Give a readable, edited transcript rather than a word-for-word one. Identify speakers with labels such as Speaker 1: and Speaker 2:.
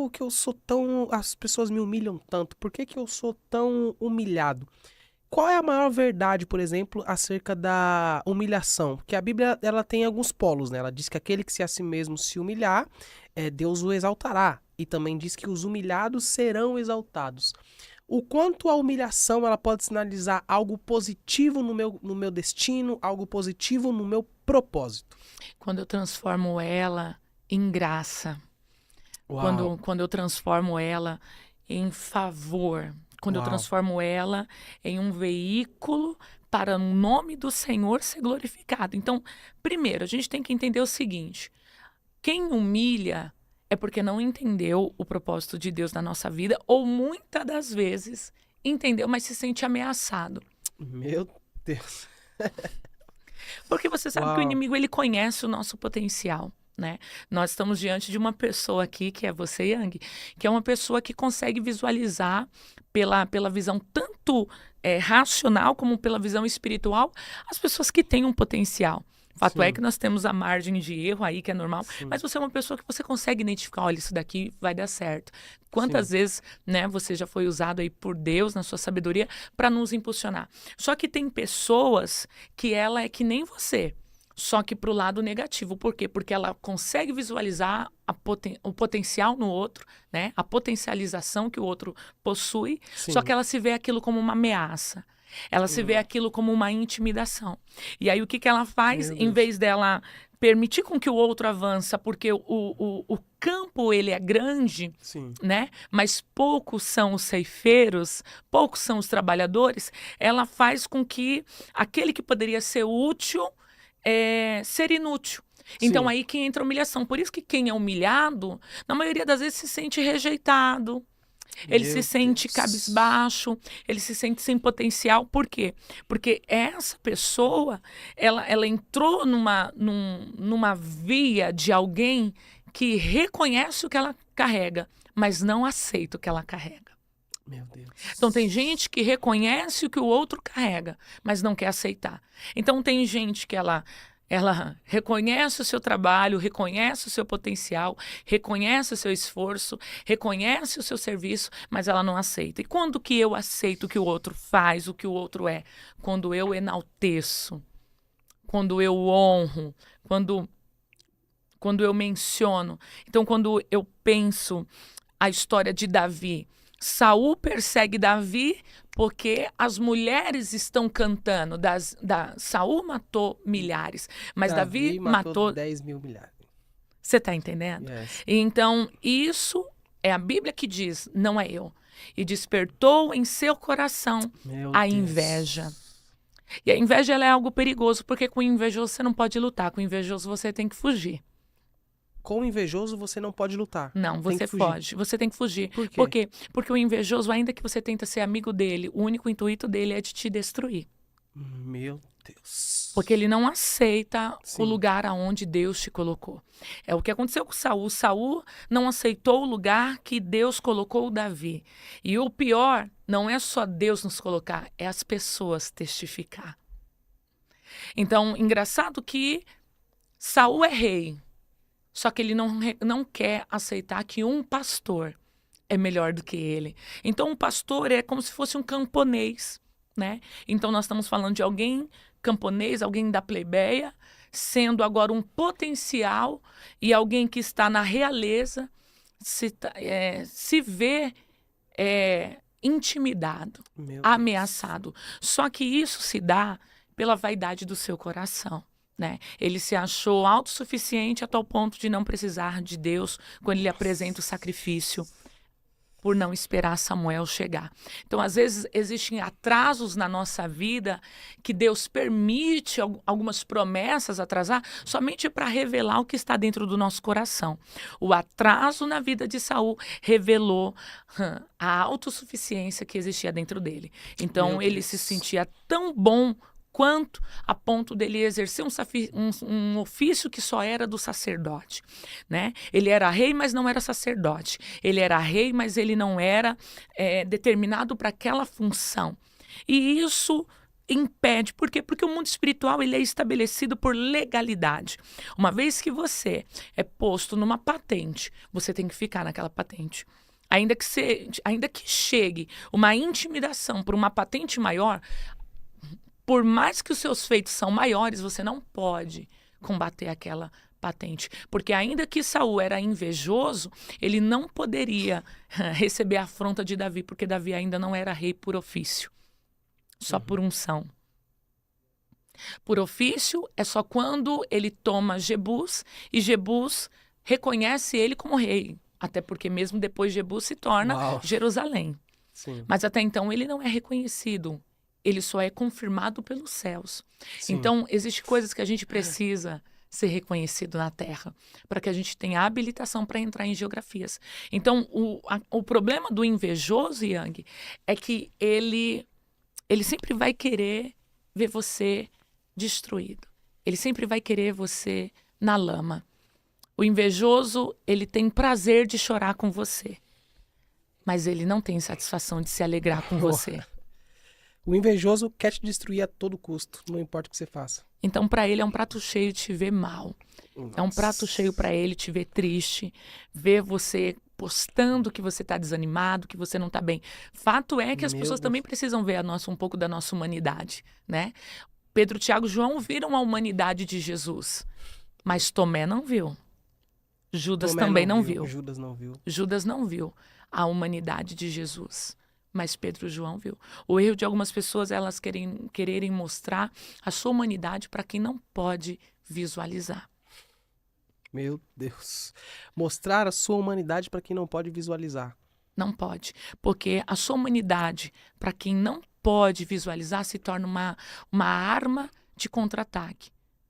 Speaker 1: que eu sou tão... As pessoas me humilham tanto? Por que que eu sou tão humilhado? Qual é a maior verdade, por exemplo, acerca da humilhação? Porque a Bíblia, ela tem alguns polos, né? Ela diz que aquele que se a si mesmo se humilhar, Deus o exaltará. E também diz que os humilhados serão exaltados. O quanto a humilhação, ela pode sinalizar algo positivo no meu destino, algo positivo no meu propósito.
Speaker 2: Quando eu transformo ela em graça,
Speaker 1: Uau,
Speaker 2: quando eu transformo ela em favor, quando eu
Speaker 1: uau.
Speaker 2: transformo ela em um veículo para o nome do Senhor ser glorificado. Então, primeiro, a gente tem que entender o seguinte: quem humilha é porque não entendeu o propósito de Deus na nossa vida, ou muitas das vezes entendeu, mas se sente ameaçado.
Speaker 1: Meu Deus.
Speaker 2: Porque você sabe que o
Speaker 1: Uau.
Speaker 2: inimigo, ele conhece o nosso potencial, né? Nós estamos diante de uma pessoa aqui, que é você, Yang, que é uma pessoa que consegue visualizar pela visão tanto racional como pela visão espiritual as pessoas que têm um potencial. Fato é
Speaker 1: Sim,
Speaker 2: que nós temos a margem de erro aí, que é normal,
Speaker 1: sim,
Speaker 2: mas você é uma pessoa que você consegue identificar, olha, isso daqui vai dar certo. Quantas
Speaker 1: sim.
Speaker 2: vezes, né, você já foi usado aí por Deus, na sua sabedoria, para nos impulsionar. Só que tem pessoas que ela é que nem você, só que para o lado negativo. Por quê? Porque ela consegue visualizar o potencial no outro, né, a potencialização que o outro possui, só que
Speaker 1: Sim.
Speaker 2: ela se vê aquilo como uma ameaça. Ela se vê
Speaker 1: Hum,
Speaker 2: aquilo como uma intimidação. E aí o que que ela faz?
Speaker 1: Meu
Speaker 2: Em
Speaker 1: Deus.
Speaker 2: vez dela permitir com que o outro avança, porque o campo ele é grande,
Speaker 1: Sim.
Speaker 2: né? Mas poucos são os ceifeiros, poucos são os trabalhadores, ela faz com que aquele que poderia ser útil ser inútil. Então
Speaker 1: Sim.
Speaker 2: aí que entra a humilhação. Por isso que quem é humilhado, na maioria das vezes se sente rejeitado, ele se
Speaker 1: Meu
Speaker 2: sente
Speaker 1: Deus.
Speaker 2: cabisbaixo, ele se sente sem potencial. Por quê? Porque essa pessoa, ela entrou numa via de alguém que reconhece o que ela carrega, mas não aceita o que ela carrega.
Speaker 1: Meu
Speaker 2: Então, tem
Speaker 1: Deus.
Speaker 2: gente que reconhece o que o outro carrega, mas não quer aceitar. Então, tem gente que ela reconhece o seu trabalho, reconhece o seu potencial, reconhece o seu esforço, reconhece o seu serviço, mas ela não aceita. E quando que eu aceito o que o outro faz, o que o outro é? Quando eu enalteço, quando eu honro, quando eu menciono. Então, quando eu penso a história de Davi, Saul persegue Davi porque as mulheres estão cantando. Saul matou milhares, mas Davi
Speaker 1: Davi matou
Speaker 2: matou.
Speaker 1: 10 mil milhares.
Speaker 2: Você está entendendo?
Speaker 1: Yes.
Speaker 2: Então, isso é a Bíblia que diz, não é eu. E despertou em seu coração
Speaker 1: Meu
Speaker 2: a inveja.
Speaker 1: Deus.
Speaker 2: E a inveja ela é algo perigoso, porque com o invejoso você não pode lutar, com o invejoso você tem que fugir.
Speaker 1: Com o invejoso você não pode lutar.
Speaker 2: Não,
Speaker 1: Tem que
Speaker 2: você
Speaker 1: fugir.
Speaker 2: foge, você tem que fugir.
Speaker 1: Por
Speaker 2: Por
Speaker 1: quê?
Speaker 2: quê? Porque o invejoso, ainda que você tenta ser amigo dele, o único intuito dele é de te destruir.
Speaker 1: Meu Deus.
Speaker 2: Porque ele não aceita o
Speaker 1: Sim.
Speaker 2: lugar aonde Deus te colocou. É o que aconteceu com Saul. Saul não aceitou o lugar que Deus colocou o Davi. E o pior não é só Deus nos colocar, é as pessoas testificar. Então, engraçado que Saul é rei, só que ele não quer aceitar que um pastor é melhor do que ele. Então, um pastor é como se fosse um camponês, né? Então, nós estamos falando de alguém camponês, alguém da plebeia, sendo agora um potencial e alguém que está na realeza se vê intimidado,
Speaker 1: Meu Deus.
Speaker 2: ameaçado. Só que isso se dá pela vaidade do seu coração. Né? Ele se achou autossuficiente a tal ponto de não precisar de Deus quando ele apresenta o sacrifício, por não esperar Samuel chegar. Então, às vezes, existem atrasos na nossa vida que Deus permite algumas promessas atrasar somente para revelar o que está dentro do nosso coração. O atraso na vida de Saul revelou a autossuficiência que existia dentro dele.
Speaker 1: Meu
Speaker 2: Então, ele se
Speaker 1: Deus.
Speaker 2: sentia tão bom quanto a ponto dele exercer um ofício que só era do sacerdote, né? Ele era rei, mas não era sacerdote. Ele era rei, mas ele não era determinado para aquela função. E isso impede. Por quê? Porque o mundo espiritual ele é estabelecido por legalidade. Uma vez que você é posto numa patente, você tem que ficar naquela patente. Ainda que chegue uma intimidação por uma patente maior, por mais que os seus feitos são maiores, você não pode combater aquela patente. Porque ainda que Saul era invejoso, ele não poderia receber a afronta de Davi, porque Davi ainda não era rei por ofício, só por unção. Por ofício é só quando ele toma Jebus e Jebus reconhece ele como rei. Até porque mesmo depois Jebus se torna
Speaker 1: Uau.
Speaker 2: Jerusalém.
Speaker 1: Sim.
Speaker 2: Mas até então ele não é reconhecido. Ele só é confirmado pelos céus.
Speaker 1: Sim.
Speaker 2: Então, existem coisas que a gente precisa ser reconhecido na terra, para que a gente tenha habilitação para entrar em geografias. Então, o problema do invejoso, Yang, é que ele sempre vai querer ver você destruído. Ele sempre vai querer você na lama. O invejoso, ele tem prazer de chorar com você, mas ele não tem satisfação de se alegrar com você.
Speaker 1: O invejoso quer te destruir a todo custo, não importa o que você faça.
Speaker 2: Então, para ele é um prato cheio te ver mal.
Speaker 1: Nossa.
Speaker 2: É um prato cheio para ele te ver triste, ver você postando que você está desanimado, que você não está bem. Fato é que as
Speaker 1: Meu
Speaker 2: pessoas
Speaker 1: Deus.
Speaker 2: também precisam ver um pouco da nossa humanidade, né? Pedro, Tiago e João viram a humanidade de Jesus, mas Tomé não viu. Judas
Speaker 1: Tomé
Speaker 2: também não viu.
Speaker 1: Judas não viu.
Speaker 2: Judas não viu a humanidade de Jesus, mas Pedro e João viu. O erro de algumas pessoas é elas quererem mostrar a sua humanidade para quem não pode visualizar.
Speaker 1: Meu Deus. Mostrar a sua humanidade para quem não pode visualizar.
Speaker 2: Não pode, porque a sua humanidade, para quem não pode visualizar, se torna uma arma de contra-ataque.